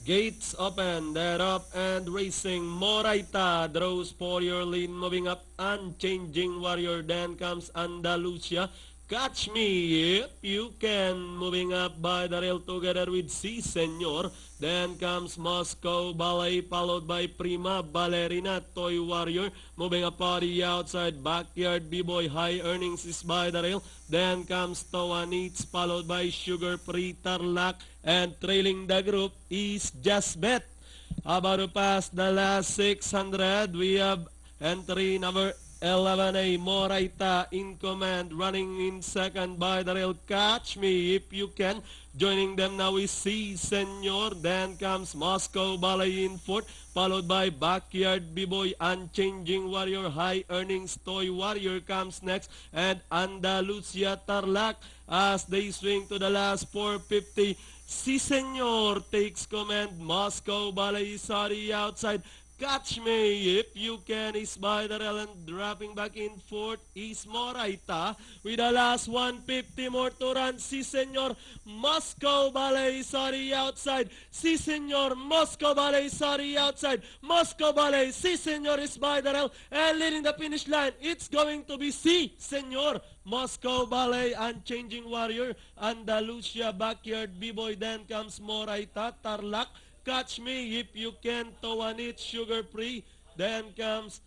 Gates open, they're up and racing. Moraita draws for your lead, moving up. Unchanging Warrior, then comes Andalusia. Catch Me If You Can, moving up by the rail together with Si Senor. Then comes Moscow Ballet, followed by Prima Ballerina, Toy Warrior. Moving up on the outside, Backyard B-Boy, High Earnings is by the rail. Then comes Towanits, followed by Sugar Free Tarlac. And trailing the group is Just Bet. About to pass the last 600, we have entry number 11A, Moraita in command, running in second by the rail. Catch Me If You Can. Joining them now is Si Senor. Then comes Moscow Ballet in fourth, followed by Backyard B-Boy, Unchanging Warrior, High Earnings Toy Warrior comes next, and Andalusia Tarlac as they swing to the last 450. Si Senor takes command. Moscow Ballet is on the outside. Catch Me If You Can is by the rail, and dropping back in fourth is Moraita. With the last 150 more to run, Si Senor, Moscow Ballet is on the outside. Si Senor, Moscow Ballet is on the outside. Moscow Ballet, Si Senor is by the rail and leading the finish line. It's going to be Si Senor, Moscow Ballet, Unchanging Warrior, Andalusia, Backyard B-Boy, then comes Moraita, Tarlac, Catch Me If You Can, Towanit, Sugar Free, then comes